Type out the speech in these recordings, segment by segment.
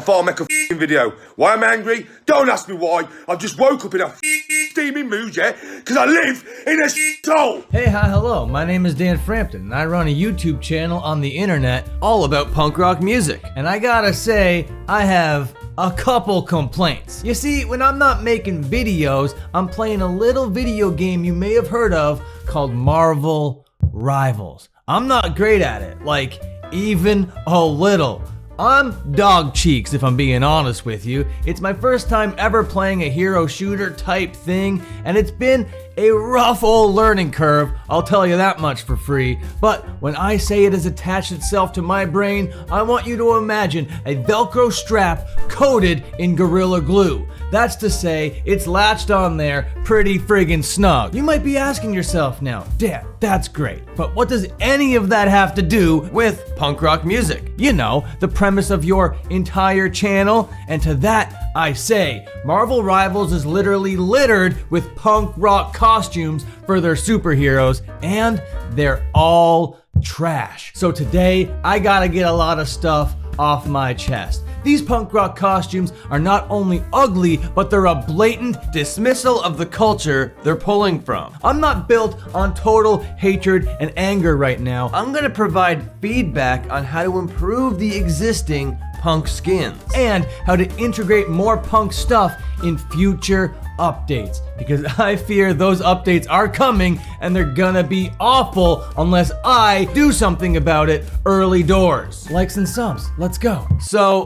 thought I'd make a f***ing video. Why am I angry? Don't ask me why. I've just woke up in a steaming mood, yeah? Because I live in a hole. Hey, hi, hello. My name is Dan Frampton, and I run a YouTube channel on the internet all about punk rock music. And I gotta say, I have a couple complaints. You see, when I'm not making videos, I'm playing a little video game you may have heard of called Marvel Rivals. I'm not great at it, like even a little. I'm dog cheeks if I'm being honest with you. It's my first time ever playing a hero shooter type thing, and it's been a rough old learning curve, I'll tell you that much for free. But when I say it has attached itself to my brain, I want you to imagine a Velcro strap coated in Gorilla Glue. That's to say, it's latched on there pretty friggin' snug. You might be asking yourself now, Dan, that's great, but what does any of that have to do with punk rock music? You know, the premise of your entire channel. And to that, I say, Marvel Rivals is literally littered with punk rock costumes for their superheroes, and they're all trash. So today, I gotta get a lot of stuff off my chest. These punk rock costumes are not only ugly, but they're a blatant dismissal of the culture they're pulling from. I'm not built on total hatred and anger right now. I'm gonna provide feedback on how to improve the existing punk skins and how to integrate more punk stuff in future updates, because I fear those updates are coming and they're gonna be awful unless I do something about it early doors. Likes and subs, let's go. So,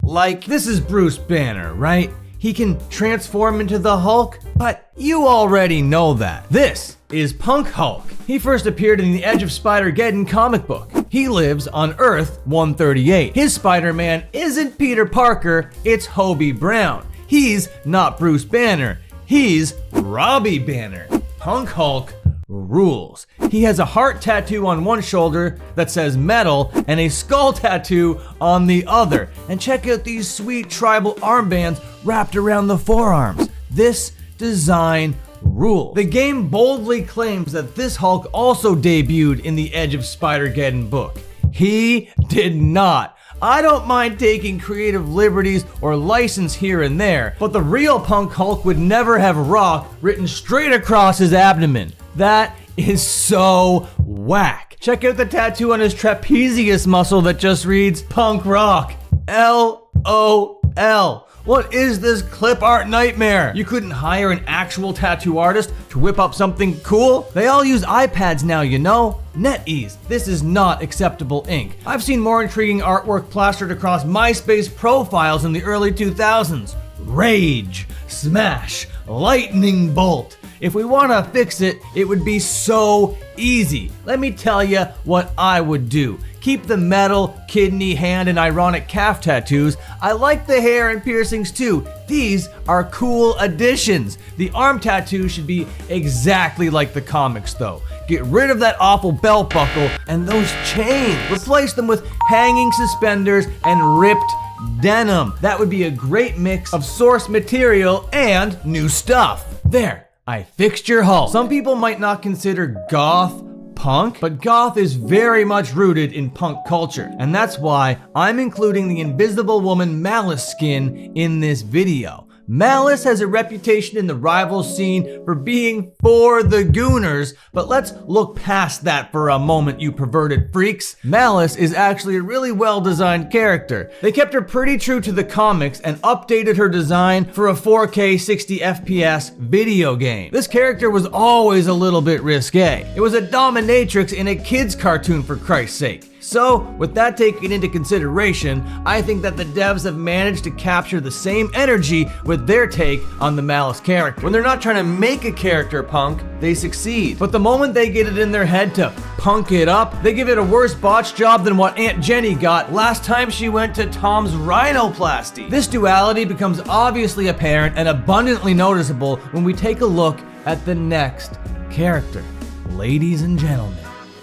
like, this is Bruce Banner, right? He can transform into the Hulk, but you already know that. This is Punk Hulk. He first appeared in the Edge of Spider-Geddon comic book. He lives on Earth 138. His Spider-Man isn't Peter Parker, it's Hobie Brown. He's not Bruce Banner, he's Robbie Banner. Punk Hulk rules. He has a heart tattoo on one shoulder that says metal and a skull tattoo on the other. And check out these sweet tribal armbands wrapped around the forearms. This design rules. The game boldly claims that this Hulk also debuted in the Edge of Spider-Geddon book. He did not. I don't mind taking creative liberties or license here and there, but the real Punk Hulk would never have rock written straight across his abdomen. That is so whack. Check out the tattoo on his trapezius muscle that just reads Punk Rock. LOL. What is this clip art nightmare? You couldn't hire an actual tattoo artist to whip up something cool? They all use iPads now, you know? NetEase, this is not acceptable ink. I've seen more intriguing artwork plastered across MySpace profiles in the early 2000s. Rage, Smash, Lightning Bolt. If we want to fix it, it would be so easy. Let me tell you what I would do. Keep the metal, kidney, hand, and ironic calf tattoos. I like the hair and piercings too. These are cool additions. The arm tattoo should be exactly like the comics though. Get rid of that awful belt buckle and those chains. Replace them with hanging suspenders and ripped denim. That would be a great mix of source material and new stuff. There, I fixed your Hulk. Some people might not consider goth punk, but goth is very much rooted in punk culture, and that's why I'm including the Invisible Woman Malice skin in this video. Malice has a reputation in the Rivals scene for being for the gooners, but let's look past that for a moment, you perverted freaks. Malice is actually a really well-designed character. They kept her pretty true to the comics and updated her design for a 4K 60 FPS video game. This character was always a little bit risque. It was a dominatrix in a kid's cartoon, for Christ's sake. So, with that taken into consideration, I think that the devs have managed to capture the same energy with their take on the Malice character. When they're not trying to make a character punk, they succeed. But the moment they get it in their head to punk it up, they give it a worse botch job than what Aunt Jenny got last time she went to Tom's rhinoplasty. This duality becomes obviously apparent and abundantly noticeable when we take a look at the next character. Ladies and gentlemen,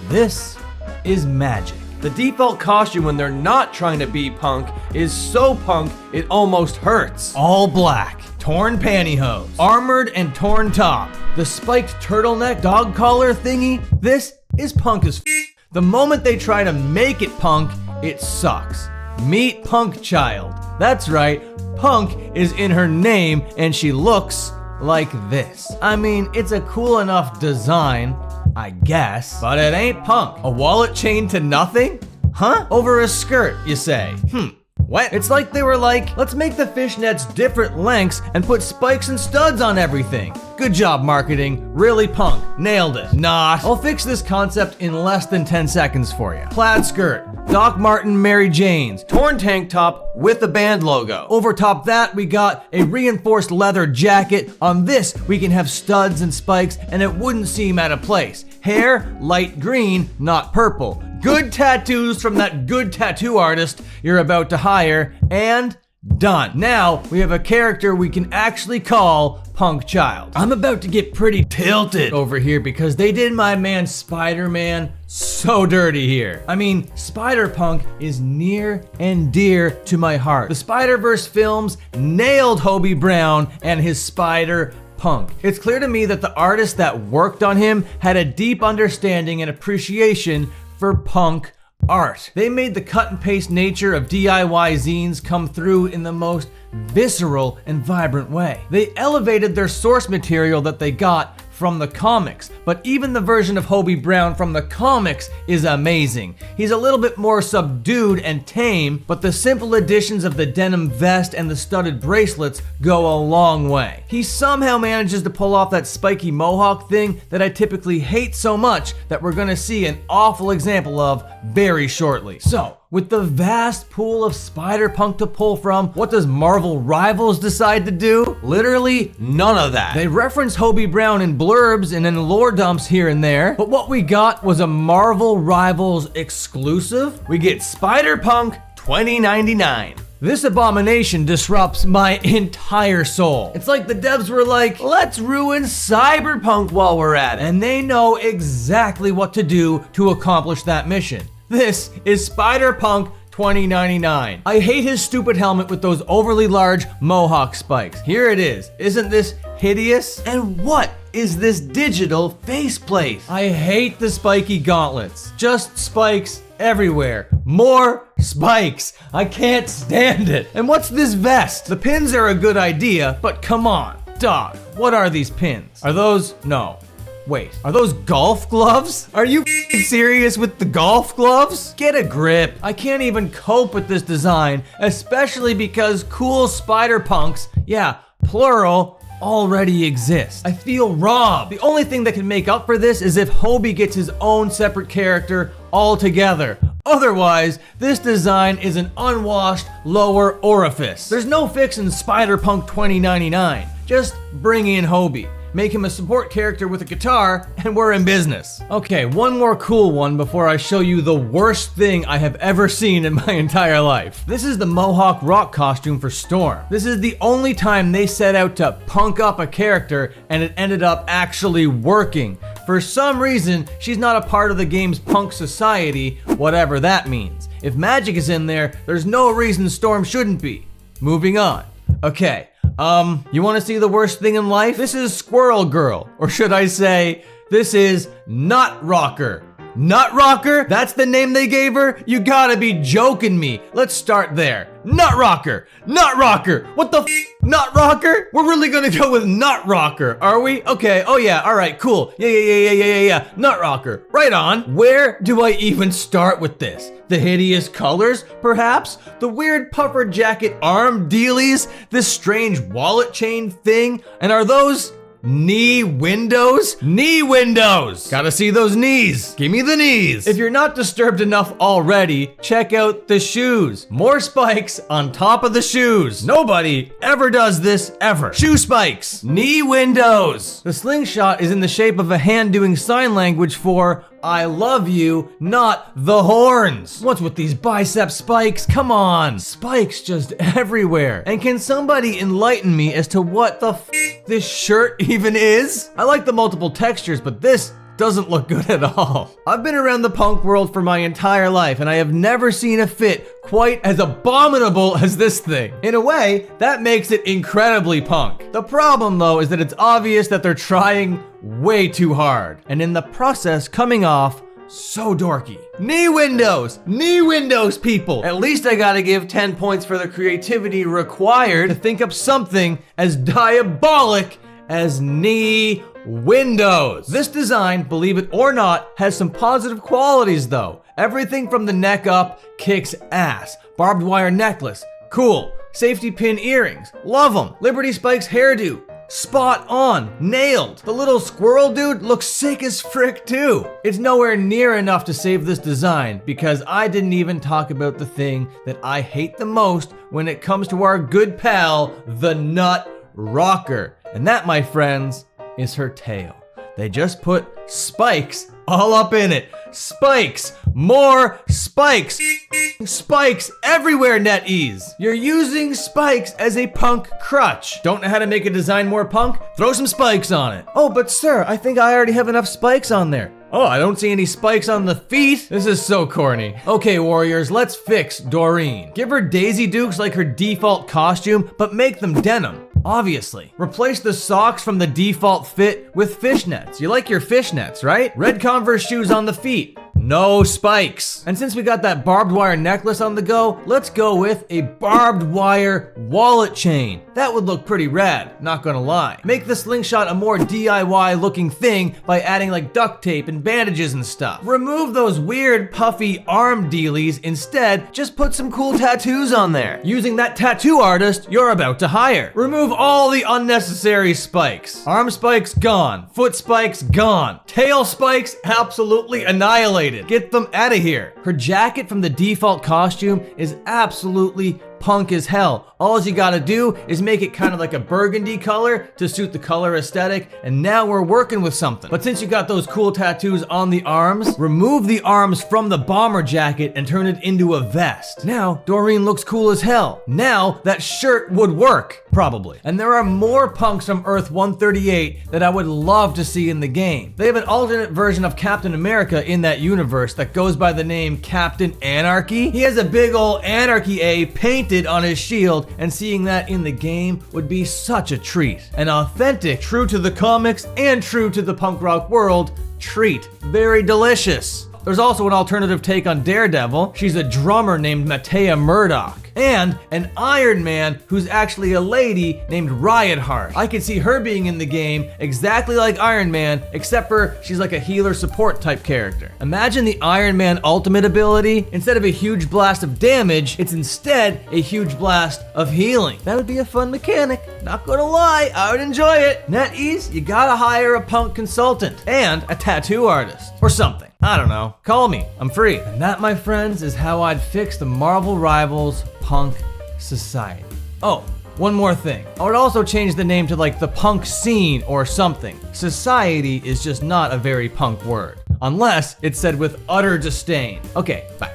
this is Magik. The default costume when they're not trying to be punk is so punk it almost hurts. All black, torn pantyhose, armored and torn top, the spiked turtleneck dog collar thingy. This is punk as f. The moment they try to make it punk, it sucks. Meet Punk Child. That's right, punk is in her name and she looks like this. I mean, it's a cool enough design, I guess, but it ain't punk. A wallet chained to nothing? Huh? Over a skirt, you say? What? It's like they were like, let's make the fishnets different lengths and put spikes and studs on everything. Good job, marketing. Really punk. Nailed it. Not. I'll fix this concept in less than 10 seconds for you. Plaid skirt. Doc Martin Mary Jane's. Torn tank top with the band logo. Over top that, we got a reinforced leather jacket. On this, we can have studs and spikes and it wouldn't seem out of place. Hair, light green, not purple. Good tattoos from that good tattoo artist you're about to hire, and done. Now we have a character we can actually call Punk Child. I'm about to get pretty tilted over here because they did my man Spider-Man so dirty here. I mean, Spider-Punk is near and dear to my heart. The Spider-Verse films nailed Hobie Brown and his Spider-Punk. It's clear to me that the artist that worked on him had a deep understanding and appreciation for punk art. They made the cut and paste nature of DIY zines come through in the most visceral and vibrant way. They elevated their source material that they got from the comics, but even the version of Hobie Brown from the comics is amazing. He's a little bit more subdued and tame, but the simple additions of the denim vest and the studded bracelets go a long way. He somehow manages to pull off that spiky mohawk thing that I typically hate so much that we're gonna see an awful example of very shortly. So, with the vast pool of Spider-Punk to pull from, what does Marvel Rivals decide to do? Literally none of that. They reference Hobie Brown in blurbs and in lore dumps here and there, but what we got was a Marvel Rivals exclusive. We get Spider-Punk 2099. This abomination disrupts my entire soul. It's like the devs were like, let's ruin Cyberpunk while we're at it. And they know exactly what to do to accomplish that mission. This is Spider-Punk 2099. I hate his stupid helmet with those overly large mohawk spikes. Here it is. Isn't this hideous? And what is this digital faceplate? I hate the spiky gauntlets. Just spikes everywhere. More spikes. I can't stand it. And what's this vest? The pins are a good idea, but come on, dog. What are these pins? Are those? No. Wait, are those golf gloves? Are you serious with the golf gloves? Get a grip. I can't even cope with this design, especially because cool Spider-Punks, yeah, plural, already exist. I feel robbed. The only thing that can make up for this is if Hobie gets his own separate character altogether. Otherwise, this design is an unwashed lower orifice. There's no fixing Spider-Punk 2099. Just bring in Hobie. Make him a support character with a guitar, and we're in business. Okay, one more cool one before I show you the worst thing I have ever seen in my entire life. This is the Mohawk Rock costume for Storm. This is the only time they set out to punk up a character, and it ended up actually working. For some reason, she's not a part of the game's punk society, whatever that means. If magic is in there, there's no reason Storm shouldn't be. Moving on. Okay. You want to see the worst thing in life? This is Squirrel Girl, or should I say, this is Nut Rocker. Nut Rocker? That's the name they gave her? You gotta be joking me. Let's start there. Nut Rocker! Nut Rocker! What the f? Nut Rocker? We're really gonna go with Nut Rocker, are we? Okay, oh yeah, alright, cool. Yeah. Nut Rocker. Right on. Where do I even start with this? The hideous colors, perhaps? The weird puffer jacket arm dealies? This strange wallet chain thing? And are those knee windows? Knee windows! Gotta see those knees. Give me the knees. If you're not disturbed enough already, check out the shoes. More spikes on top of the shoes. Nobody ever does this ever. Shoe spikes. Knee windows. The slingshot is in the shape of a hand doing sign language for I love you, not the horns. What's with these bicep spikes? Come on. Spikes just everywhere. And can somebody enlighten me as to what the f this shirt even is? I like the multiple textures, but this doesn't look good at all. I've been around the punk world for my entire life, and I have never seen a fit quite as abominable as this thing. In a way, that makes it incredibly punk. The problem, though, is that it's obvious that they're trying way too hard, and in the process coming off So dorky. Knee windows, people. At least I gotta give 10 points for the creativity required to think up something as diabolic as knee windows. This design, believe it or not, has some positive qualities though. Everything from the neck up kicks ass. Barbed wire necklace, cool. Safety pin earrings, love them. Liberty Spike's hairdo, spot on, nailed. The little squirrel dude looks sick as frick too. It's nowhere near enough to save this design because I didn't even talk about the thing that I hate the most when it comes to our good pal, the Nut Rocker. And that, my friends, is her tail. They just put spikes all up in it. Spikes, more spikes. Spikes everywhere, NetEase. You're using spikes as a punk crutch. Don't know how to make a design more punk? Throw some spikes on it. Oh, but sir, I think I already have enough spikes on there. Oh, I don't see any spikes on the feet. This is so corny. Okay, warriors, let's fix Doreen. Give her Daisy Dukes like her default costume, but make them denim. Obviously. Replace the socks from the default fit with fishnets. You like your fishnets, right? Red Converse shoes on the feet. No spikes. And since we got that barbed wire necklace on the go, let's go with a barbed wire wallet chain. That would look pretty rad, not gonna lie. Make the slingshot a more DIY looking thing by adding like duct tape and bandages and stuff. Remove those weird puffy arm dealies. Instead, just put some cool tattoos on there. Using that tattoo artist you're about to hire. Remove all the unnecessary spikes. Arm spikes gone. Foot spikes gone. Tail spikes absolutely annihilated. Get them out of here. Her jacket from the default costume is absolutely punk as hell. All you gotta do is make it kind of like a burgundy color to suit the color aesthetic, and now we're working with something. But since you got those cool tattoos on the arms, remove the arms from the bomber jacket and turn it into a vest. Now, Doreen looks cool as hell. Now, that shirt would work, probably. And there are more punks from Earth 138 that I would love to see in the game. They have an alternate version of Captain America in that universe that goes by the name Captain Anarchy. He has a big ol' Anarchy A painted on his shield, and seeing that in the game would be such a treat. An authentic, true to the comics and true to the punk rock world treat. Very delicious. There's also an alternative take on Daredevil. She's a drummer named Matea Murdock. And an Iron Man who's actually a lady named Riot Heart. I could see her being in the game exactly like Iron Man, except for she's like a healer support type character. Imagine the Iron Man ultimate ability. Instead of a huge blast of damage, it's instead a huge blast of healing. That would be a fun mechanic. Not gonna lie, I would enjoy it. NetEase, you gotta hire a punk consultant and a tattoo artist or something. I don't know. Call me. I'm free. And that, my friends, is how I'd fix the Marvel Rivals Punk Society. Oh, one more thing. I would also change the name to like the punk scene or something. Society is just not a very punk word. Unless it's said with utter disdain. Okay, bye.